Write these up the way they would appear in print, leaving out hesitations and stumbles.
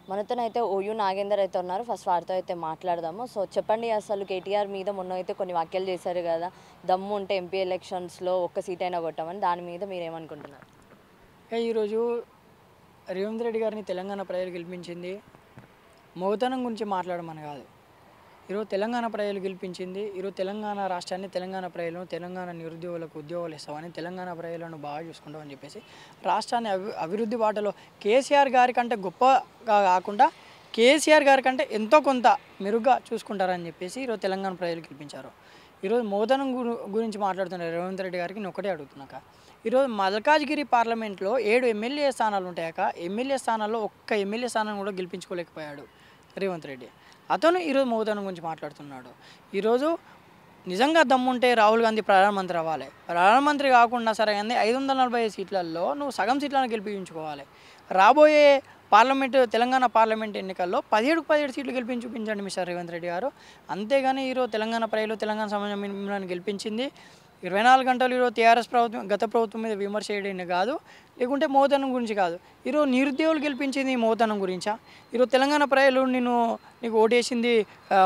మనతోనైతే OU Nagender అయితే ఉన్నారు. First వారితో అయితే మాట్లాడదాము. సో చెప్పండి, అసలు కేటీఆర్ మీద మొన్న అయితే కొన్ని వ్యాఖ్యలు చేశారు కదా, దమ్ము ఉంటే ఎంపీ ఎలక్షన్స్లో ఒక్క సీట్ అయినా కొట్టామని. దాని మీద మీరేమనుకుంటున్నారు? ఈరోజు రేవంత్ రెడ్డి గారిని తెలంగాణ ప్రజలు గెలిపించింది మగతనం గురించి మాట్లాడమని కాదు. ఈరోజు తెలంగాణ ప్రజలు గెలిపించింది. ఈరోజు తెలంగాణ రాష్ట్రాన్ని, తెలంగాణ ప్రజలను, తెలంగాణ నిరుద్యోగులకు ఉద్యోగాలు ఇస్తామని, తెలంగాణ ప్రజలను బాగా చూసుకుంటామని చెప్పేసి రాష్ట్రాన్ని అభివృద్ధి బాటలో కేసీఆర్ గారి కంటే గొప్పగా కాకుండా కేసీఆర్ గారి కంటే ఎంతో కొంత మెరుగ్గా చూసుకుంటారని చెప్పేసి ఈరోజు తెలంగాణ ప్రజలు గెలిపించారు. ఈరోజు మోదనం గురించి మాట్లాడుతున్నారు రేవంత్ రెడ్డి గారికి. నేను ఒకటే అడుగుతున్నాక, ఈరోజు మల్కాజ్గిరి పార్లమెంట్లో 7 ఎమ్మెల్యే స్థానాలు ఉంటాయాక ఎమ్మెల్యే స్థానాల్లో ఒక్క ఎమ్మెల్యే స్థానం కూడా గెలిపించుకోలేకపోయాడు రేవంత్ రెడ్డి. అతను ఈరోజు మోదనం గురించి మాట్లాడుతున్నాడు. ఈరోజు నిజంగా దమ్ముంటే రాహుల్ గాంధీ ప్రధానమంత్రి అవ్వాలి. ప్రధానమంత్రి కాకుండా సరే కానీ 545 సీట్లలో నువ్వు సగం సీట్లను గెలిపించుకోవాలి. రాబోయే తెలంగాణ పార్లమెంట్ ఎన్నికల్లో 17 సీట్లు గెలిపించండి మిస్టర్ రేవంత్ రెడ్డి గారు. అంతేగాని ఈరోజు తెలంగాణ ప్రజలు, తెలంగాణ సమాజం మిమ్మల్ని గెలిపించింది 24 గంటలు ఈరోజు టీఆర్ఎస్ ప్రభుత్వం, గత ప్రభుత్వం మీద విమర్శ చేయడం కాదు, లేకుంటే మోదనం గురించి కాదు. ఈరోజు నిరుద్యోగులు గెలిపించింది మోదనం గురించా? ఈరోజు తెలంగాణ ప్రజలు నీకు ఓటేసింది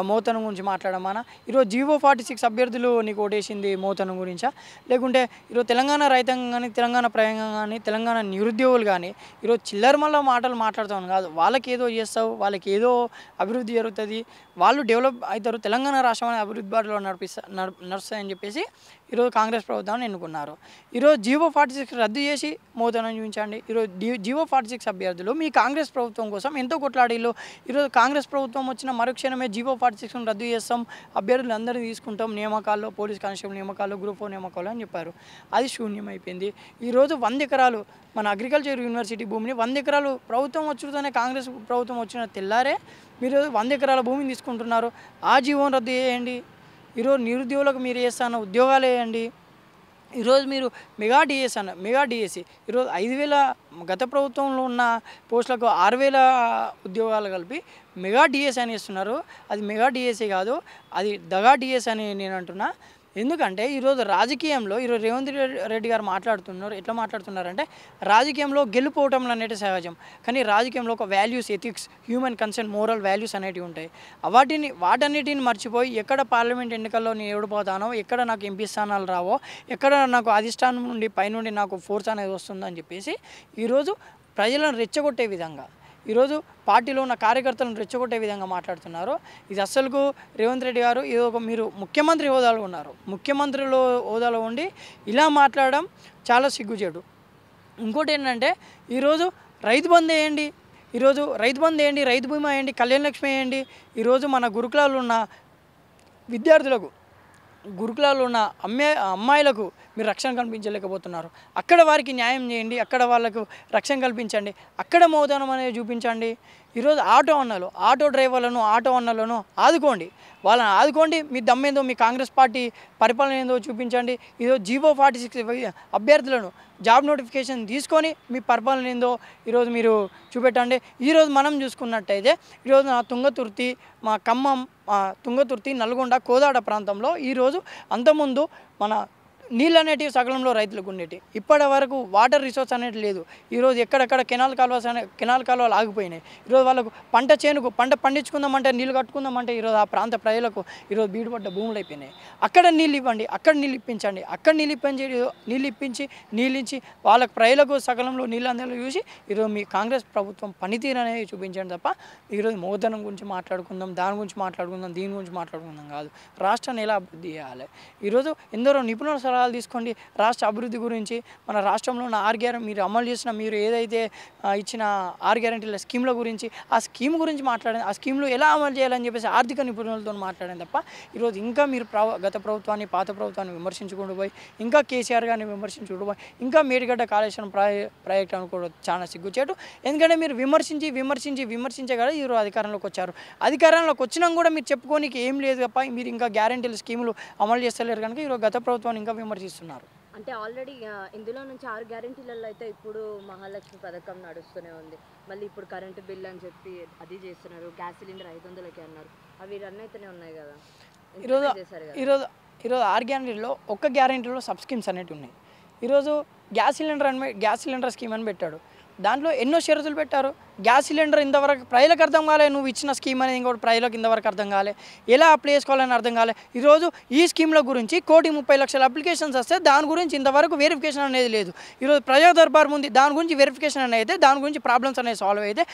మోదనం గురించి మాట్లాడమానా? ఈరోజు G46 అభ్యర్థులు నీకు ఓటేసింది మోదనం గురించా? లేకుంటే ఈరోజు తెలంగాణ రైతాంగం కానీ, తెలంగాణ ప్రయంగం కానీ, తెలంగాణ నిరుద్యోగులు కానీ ఈరోజు చిల్లరమల్ల మాటలు మాట్లాడుతామని కాదు. వాళ్ళకి ఏదో చేస్తావు, వాళ్ళకి ఏదో అభివృద్ధి జరుగుతుంది, వాళ్ళు డెవలప్ అవుతారు, తెలంగాణ రాష్ట్రం అనే అభివృద్ధి బాటలో నడుస్తాయని చెప్పేసి ఈరోజు కాంగ్రెస్ ప్రభుత్వాన్ని ఎన్నుకున్నారు. ఈరోజు G46 రద్దు చేసి మోదనం చూపించండి. ఈరోజు G46 అభ్యర్థులు మీ కాంగ్రెస్ ప్రభుత్వం కోసం ఎంతో కొట్లాడిల్లు. ఈరోజు కాంగ్రెస్ ప్రభుత్వం వచ్చిన మరుక్షణమే G46ను రద్దు చేస్తాం, అభ్యర్థులు అందరినీ తీసుకుంటాం, నియామకాల్లో పోలీస్ కానిస్టేబుల్ నియామకాలు, గ్రూప్ 4 నియామకాలు అని చెప్పారు. అది శూన్యమైపోయింది. ఈరోజు 100 ఎకరాలు మన అగ్రికల్చర్ యూనివర్సిటీ భూమిని 100 ఎకరాలు ప్రభుత్వం వచ్చుతోనే, కాంగ్రెస్ ప్రభుత్వం వచ్చిన తెల్లారే మీరు 100 ఎకరాల భూమిని తీసుకుంటున్నారు. ఆ జీవోని రద్దు చేయండి. ఈరోజు నిరుద్యోగులకు మీరు చేస్తాన ఉద్యోగాలు వేయండి. ఈరోజు మీరు మెగా డిఎస్సి ఈరోజు 5,000 గత ప్రభుత్వంలో ఉన్న పోస్టులకు 6,000 ఉద్యోగాలు కలిపి మెగా డిఎస్సి అని ఇస్తున్నారు. అది మెగా డిఎస్సి కాదు, అది దగా డిఎస్సి అని నేను అంటున్నా. ఎందుకంటే ఈరోజు రాజకీయంలో ఈరోజు రేవంత్ రెడ్డి గారు ఎట్లా మాట్లాడుతున్నారంటే, రాజకీయంలో గెలుపోవటంలు అనేవి సహజం, కానీ రాజకీయంలో ఒక values, ethics, human concern, moral values అనేటివి ఉంటాయి. వాటన్నిటిని మర్చిపోయి ఎక్కడ పార్లమెంట్ ఎన్నికల్లో నేను ఓడిపోతానో, ఎక్కడ నాకు ఎంపీ స్థానాలు రావో, ఎక్కడ నాకు అధిష్టానం నుండి పైనుండి నాకు ఫోర్స్ అనేది వస్తుందని చెప్పేసి ఈరోజు ప్రజలను రెచ్చగొట్టే విధంగా, ఈరోజు పార్టీలో ఉన్న కార్యకర్తలను రెచ్చగొట్టే విధంగా మాట్లాడుతున్నారు. ఇది అస్సలు రేవంత్ రెడ్డి గారు ఇది మీరు ముఖ్యమంత్రి హోదాలో ఉన్నారు, ముఖ్యమంత్రిలో హోదాలో ఉండి ఇలా మాట్లాడడం చాలా సిగ్గుచేటు. ఇంకోటి ఏంటంటే, ఈరోజు రైతు బంధు వేయండి, రైతు బీమా వేయండి, కళ్యాణ లక్ష్మి వేయండి. ఈరోజు మన గురుకులాలు ఉన్న విద్యార్థులకు, గురుకులాలు ఉన్న అమ్మాయిలకు మీరు రక్షణ కల్పించలేకపోతున్నారు. అక్కడ వారికి న్యాయం చేయండి, అక్కడ వాళ్ళకు రక్షణ కల్పించండి, అక్కడ మోదనం అనేది చూపించండి. ఈరోజు ఆటో డ్రైవర్లను, ఆటో అన్నలను ఆదుకోండి, వాళ్ళని ఆదుకోండి. మీ దమ్మేందో, మీ కాంగ్రెస్ పార్టీ పరిపాలన ఏందో చూపించండి. ఈరోజు G46 అభ్యర్థులను జాబ్ నోటిఫికేషన్ తీసుకొని మీ పరిపాలన ఏందో ఈరోజు మీరు చూపెట్టండి. ఈరోజు మనం చూసుకున్నట్టయితే ఈరోజు తుంగతుర్తి, మా ఖమ్మం, తుంగతుర్తి, నల్గొండ, కోదాడ ప్రాంతంలో ఈరోజు అంతకుముందు మన నీళ్ళు అనేటివి సకాలంలో రైతులకు ఉండేటివి. ఇప్పటి వరకు వాటర్ రిసోర్స్ అనేది లేదు. ఈరోజు ఎక్కడెక్కడ కెనాల్ కాలువలు ఆగిపోయినాయి. ఈరోజు వాళ్ళకు పంట పండించుకుందామంటే, నీళ్ళు కట్టుకుందామంటే ఈరోజు ఆ ప్రాంత ప్రజలకు ఈరోజు బీడుపడ్డ భూములు అయిపోయినాయి. అక్కడ నీళ్ళు ఇవ్వండి, అక్కడ నీళ్ళు ఇప్పించండి, అక్కడ నీళ్ళు ఇచ్చి వాళ్ళకు ప్రజలకు సకాలంలో నీళ్ళు అందేలా చూసి ఈరోజు మీ కాంగ్రెస్ ప్రభుత్వం పనితీరు అనేది చూపించండి తప్ప ఈరోజు మోదనం గురించి మాట్లాడుకుందాం, దాని గురించి మాట్లాడుకుందాం, దీని గురించి మాట్లాడుకుందాం కాదు. రాష్ట్రాన్ని ఎలా అభివృద్ధి చేయాలి, ఈరోజు ఎందరో నిపుణుల సలహాలు తీసుకోండి. రాష్ట్ర అభివృద్ధి గురించి, మన రాష్ట్రంలో ఉన్న 6 గ్యారెంటీ మీరు అమలు చేసిన, మీరు ఏదైతే ఇచ్చిన 6 గ్యారెంటీల స్కీమ్ల గురించి, ఆ స్కీమ్ గురించి మాట్లాడండి. ఆ స్కీమ్లు ఎలా అమలు చేయాలని చెప్పేసి ఆర్థిక నిపుణులతో మాట్లాడండి తప్ప ఈరోజు ఇంకా మీరు గత ప్రభుత్వాన్ని, పాత ప్రభుత్వాన్ని విమర్శించుకుంటూ పోయి, ఇంకా కేసీఆర్ గారిని విమర్శించుకుంటూ పోయి, ఇంకా మేడిగడ్డ కాళేశ్వరం ప్రాజెక్ట్ అనుకోవడం చాలా సిగ్గుచేటు. ఎందుకంటే మీరు విమర్శించే కదా ఈరోజు అధికారంలోకి వచ్చారు. అధికారంలోకి వచ్చినా కూడా మీరు చెప్పుకోనికి ఏం లేదు తప్ప మీరు ఇంకా గ్యారెంటీల స్కీములు అమలు చేస్తలేరు కనుక ఈరోజు గత ప్రభుత్వాన్ని ఇంకా విమర్శిస్తున్నారు. అంటే ఆల్రెడీ ఇందులో నుంచి 6 గ్యారెంటీలలో అయితే ఇప్పుడు మహాలక్ష్మి పథకం నడుస్తూనే ఉంది. మళ్ళీ ఇప్పుడు కరెంటు బిల్ అని చెప్పి అది చేస్తున్నారు. గ్యాస్ సిలిండర్ 500కే అన్నారు. అవి రన్ అయితేనే ఉన్నాయి కదా. ఈరోజు 6 గ్యారెంటీలో ఒక్క గ్యారెంటీలో సబ్ స్కీమ్స్ అనేవి ఉన్నాయి. ఈరోజు గ్యాస్ సిలిండర్ స్కీమ్ అని పెట్టాడు. దాంట్లో ఎన్నో షరతులు పెట్టారు. గ్యాస్ సిలిండర్ ఇంతవరకు ప్రజలకు అర్థం కాలే, నువ్వు ఇచ్చిన స్కీమ్ అనేది ఇంకోటి ప్రజలకు ఇంతవరకు అర్థం కాలే, ఎలా అప్లై చేసుకోవాలని అర్థం కాలే. ఈరోజు ఈ స్కీమ్ల గురించి 1,30,00,000 అప్లికేషన్స్ వస్తే దాని గురించి ఇంతవరకు వెరిఫికేషన్ అనేది లేదు. ఈరోజు ప్రజా దర్బార్ ముందు దాని గురించి వెరిఫికేషన్ అనేది అయితే, దాని గురించి ప్రాబ్లమ్స్ అనేవి సాల్వ్ అయితే,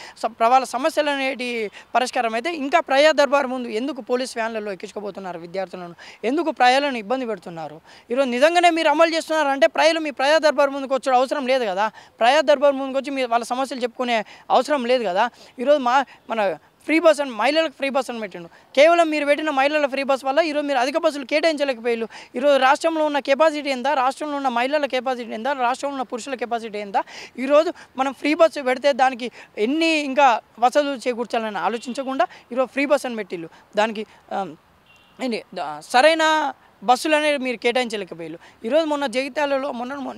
వాళ్ళ సమస్యలు అనేటి పరిష్కారం అయితే, ఇంకా ప్రజా దర్బార్ ముందు ఎందుకు పోలీస్ వ్యాన్లలో ఎక్కించుకోబోతున్నారు విద్యార్థులను, ఎందుకు ప్రజలను ఇబ్బంది పెడుతున్నారు? ఈరోజు నిజంగానే మీరు అమలు చేస్తున్నారంటే ప్రజలు మీ ప్రజా దర్బార్ ముందుకు వచ్చే అవసరం లేదు కదా, ప్రజా దర్బార్ ముందుకు వచ్చి మీ వాళ్ళ సమస్యలు చెప్పుకునే అవసరం లేదు కదా. ఈరోజు మన ఫ్రీ బస్ అని మహిళలకు ఫ్రీ బస్ అని పెట్టిండు. కేవలం మీరు పెట్టిన మహిళల ఫ్రీ బస్ వల్ల ఈరోజు మీరు అధిక బస్సులు కేటాయించలేకపోయారు. ఈరోజు రాష్ట్రంలో ఉన్న కెపాసిటీ ఎంత, రాష్ట్రంలో ఉన్న మహిళల కెపాసిటీ ఎంత, రాష్ట్రంలో ఉన్న పురుషుల కెపాసిటీ ఎంత, ఈరోజు మనం ఫ్రీ బస్సు పెడితే దానికి ఎన్ని ఇంకా వసతులు చేకూర్చాలని ఆలోచించకుండా ఈరోజు ఫ్రీ బస్ అని పెట్టిళ్ళు. దానికి ఏంటి సరైన బస్సులు అనేది మీరు కేటాయించలేకపోయారు. ఈరోజు మొన్న జగిత్యాలలో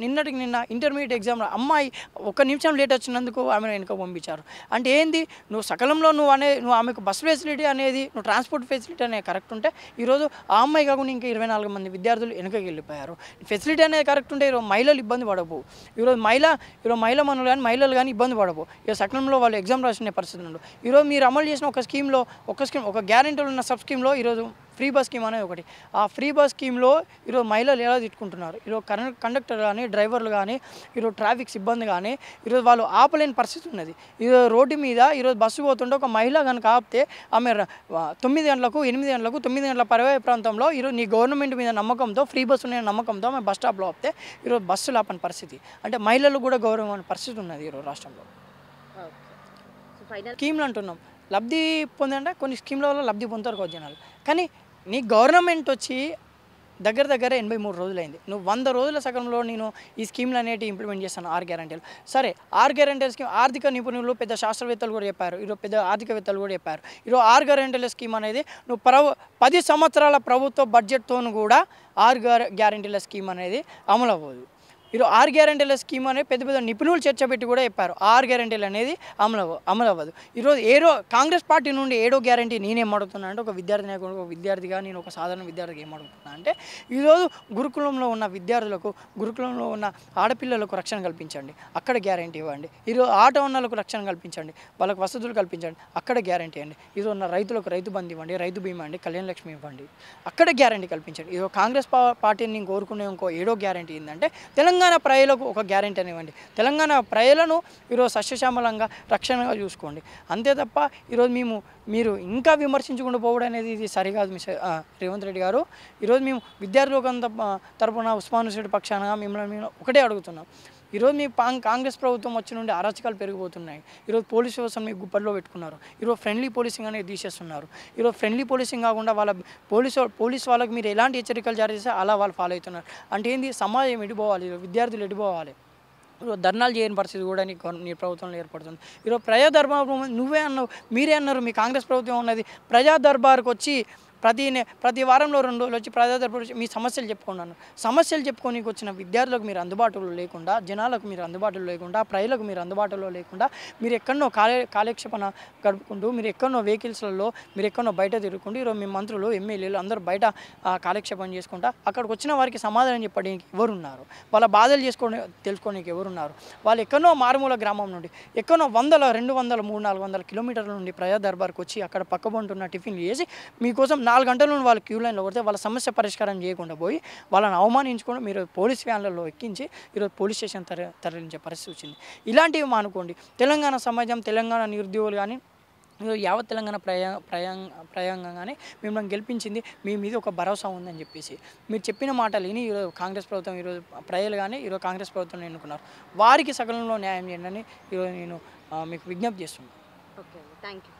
నిన్నటికి నిన్న ఇంటర్మీడియట్ ఎగ్జామ్లో అమ్మాయి 1 నిమిషం లేట్ వచ్చినందుకు ఆమెను వెనుక పంపించారు. అంటే ఏంది, నువ్వు సకలంలో నువ్వు ఆమెకు బస్ ఫెసిలిటీ అనేది, నువ్వు ట్రాన్స్పోర్ట్ ఫెసిలిటీ అనేది కరెక్ట్ ఉంటే ఈరోజు ఆ అమ్మాయి కాకుండా ఇంకా 24 మంది విద్యార్థులు వెనుకకి వెళ్ళిపోయారు. ఫెసిలిటీ అనేది కరెక్ట్ ఉంటే ఈరోజు మహిళలు ఇబ్బంది పడవు. ఈరోజు మహిళ మనులు కానీ మహిళలు కానీ ఇబ్బంది పడవు. ఈరోజు సకలంలో వాళ్ళు ఎగ్జామ్ రాసిన పరిస్థితి ఉండదు. ఈరోజు మీరు అమలు చేసిన ఒక గ్యారెంటీలు ఉన్న సబ్ స్కీమ్లో ఈరోజు ఫ్రీ బస్ స్కీమ్ అనేది ఒకటి. ఆ ఫ్రీ బస్ స్కీమ్లో ఈరోజు మహిళలు ఎలా తిట్టుకుంటున్నారు. ఈరోజు కండక్టర్ కానీ డ్రైవర్లు కానీ ఈరోజు ట్రాఫిక్ సిబ్బంది కానీ ఈరోజు వాళ్ళు ఆపలేని పరిస్థితి ఉన్నది. ఈరోజు రోడ్డు మీద ఈరోజు బస్సు పోతుంటే ఒక మహిళ కనుక ఆపితే ఆమె 9 గంటలకు 8 గంటలకు 9 గంటల పర్యాయ ప్రాంతంలో ఈరోజు నీ గవర్నమెంట్ మీద నమ్మకంతో ఫ్రీ బస్సు ఉన్న నమ్మకంతో ఆమె బస్ స్టాప్లో ఆపితే ఈరోజు బస్సులు ఆపని పరిస్థితి. అంటే మహిళలు కూడా గౌరవం అనే పరిస్థితి ఉన్నది ఈరోజు రాష్ట్రంలో. స్కీమ్లు అంటున్నాం, లబ్ధి పొందంటే కొన్ని స్కీమ్ల వల్ల లబ్ధి పొందుతారు కొంచెం జనాలు. కానీ నీ గవర్నమెంట్ వచ్చి దగ్గర 83 రోజులైంది. నువ్వు 100 రోజుల సగంలో నేను ఈ స్కీమ్లు అనేవి ఇంప్లిమెంట్ చేస్తాను. 6 గ్యారెంటీలు. సరే, 6 గ్యారెంటీల స్కీమ్ ఆర్థిక నిపుణులు, పెద్ద శాస్త్రవేత్తలు కూడా చెప్పారు. ఈరోజు పెద్ద ఆర్థికవేత్తలు కూడా చెప్పారు. ఈరోజు 6 గ్యారెంటీల స్కీమ్ అనేది నువ్వు 10 సంవత్సరాల ప్రభుత్వ బడ్జెట్తో కూడా 6 గ్యారెంటీల స్కీమ్ అనేది అమలు అవ్వదు. ఈరోజు 6 గ్యారెంటీల స్కీమ్ అనేది పెద్ద నిపుణులు చర్చ పెట్టి కూడా చెప్పారు. 6 గ్యారెంటీలు అనేది అమలు అవ్వదు. ఈరోజు కాంగ్రెస్ పార్టీ నుండి 7వ గ్యారెంటీ నేనేం అడుగుతున్నా అంటే, ఒక విద్యార్థి నాయకుడు, ఒక విద్యార్థిగా నేను ఒక సాధారణ విద్యార్థికి ఏం అడుగుతున్నా అంటే, ఈరోజు గురుకులంలో ఉన్న విద్యార్థులకు, గురుకులంలో ఉన్న ఆడపిల్లలకు రక్షణ కల్పించండి, అక్కడ గ్యారెంటీ ఇవ్వండి. ఈరోజు ఆట ఉన్నలకు రక్షణ కల్పించండి, వాళ్ళకు వసతులు కల్పించండి, అక్కడ గ్యారెంటీ ఇవ్వండి. ఈరోజు ఉన్న రైతులకు రైతు బంధు ఇవ్వండి, రైతు బీమా అండి, కళ్యాణ లక్ష్మి ఇవ్వండి, అక్కడ గ్యారెంటీ కల్పించండి. ఈరోజు కాంగ్రెస్ పార్టీని నేను కోరుకునే ఇంకో 7వ గ్యారెంటీ ఏంటంటే, తెలంగాణ ప్రజలకు ఒక గ్యారెంటీ అనివ్వండి. తెలంగాణ ప్రజలను ఈరోజు సస్యశ్యామలంగా రక్షణగా చూసుకోండి. అంతే తప్ప ఈరోజు మీరు ఇంకా విమర్శించుకుంటూ పోవడం అనేది ఇది సరికాదు రేవంత్ రెడ్డి గారు. ఈరోజు మేము విద్యార్థులకు తరపున ఉస్మాన్ యూనివర్సిటీ పక్షాన మిమ్మల్ని ఒకటే అడుగుతున్నాం. ఈరోజు మీ కాంగ్రెస్ ప్రభుత్వం వచ్చి నుండి అరాచకాలు పెరిగిపోతున్నాయి. ఈరోజు పోలీస్ వ్యవస్థను మీ గుప్పల్లో పెట్టుకున్నారు. ఈరోజు ఫ్రెండ్లీ పోలీసింగ్ అనేది తీసేస్తున్నారు. ఈరోజు ఫ్రెండ్లీ పోలీసింగ్ కాకుండా వాళ్ళ పోలీస్ వాళ్ళకి మీరు ఎలాంటి హెచ్చరికలు జారీ చేస్తే అలా వాళ్ళు ఫాలో అవుతున్నారు. అంటే ఏంది, సమాజం ఎడిపోవాలి, ఈరోజు విద్యార్థులు ఎడిపోవాలి. ఈరోజు ధర్నాలు చేయని పరిస్థితి కూడా నీ ప్రభుత్వంలో ఏర్పడుతుంది. ఈరోజు ప్రజా దర్బార్ మీరే అన్నారు మీ కాంగ్రెస్ ప్రభుత్వం ఉన్నది. ప్రజా దర్బార్కి వచ్చి ప్రతి వారంలో 2 రోజులు వచ్చి ప్రజా దర్బార్ వచ్చి మీ సమస్యలు చెప్పుకున్నాను. సమస్యలు చెప్పుకోనికి వచ్చిన విద్యార్థులకు మీరు అందుబాటులో లేకుండా, జనాలకు మీరు అందుబాటులో లేకుండా, ప్రజలకు మీరు అందుబాటులో లేకుండా, మీరు ఎక్కడనో కాలక్షేపణ గడుపుకుంటూ, మీరు ఎక్కడనో వెహికల్స్లలో మీరు ఎక్కడనో బయట తిరుగుకుంటూ, ఈరోజు మీ మంత్రులు, ఎమ్మెల్యేలు అందరూ బయట కాలక్షేపం చేసుకుంటా అక్కడికి వచ్చిన వారికి సమాధానం చెప్పడానికి ఎవరున్నారు? వాళ్ళ బాధలు తెలుసుకోవడానికి ఎవరున్నారు? వాళ్ళు ఎక్కడనో మారుమూల గ్రామం నుండి ఎక్కడనో 100, 200, 300, 400 కిలోమీటర్ల నుండి ప్రజా దర్బార్కి వచ్చి అక్కడ పక్కబంటున్న టిఫిన్లు చేసి మీకోసం 4 గంటల నుండి వాళ్ళు క్యూ లైన్లో కొడితే వాళ్ళ సమస్య పరిష్కారం చేయకుండా పోయి వాళ్ళని అవమానించుకొని మీరు పోలీస్ వ్యాన్లలో ఎక్కించి ఈరోజు పోలీస్ స్టేషన్ తరలించే పరిస్థితి వచ్చింది. ఇలాంటివి మానుకోండి. తెలంగాణ సమాజం, తెలంగాణ నిరుద్యోగులు కానీ ఈరోజు యావత్ తెలంగాణ ప్రయాంగంగానే మిమ్మల్ని గెలిపించింది, మీ మీద ఒక భరోసా ఉందని చెప్పేసి మీరు చెప్పిన మాటలు విని ఈరోజు కాంగ్రెస్ ప్రభుత్వం, ఈరోజు ప్రజలు కానీ ఈరోజు కాంగ్రెస్ ప్రభుత్వం ఎన్నుకున్నారు. వారికి సకలంలో న్యాయం చేయండి అని ఈరోజు నేను మీకు విజ్ఞప్తి చేస్తున్నాను. Okay, thank you.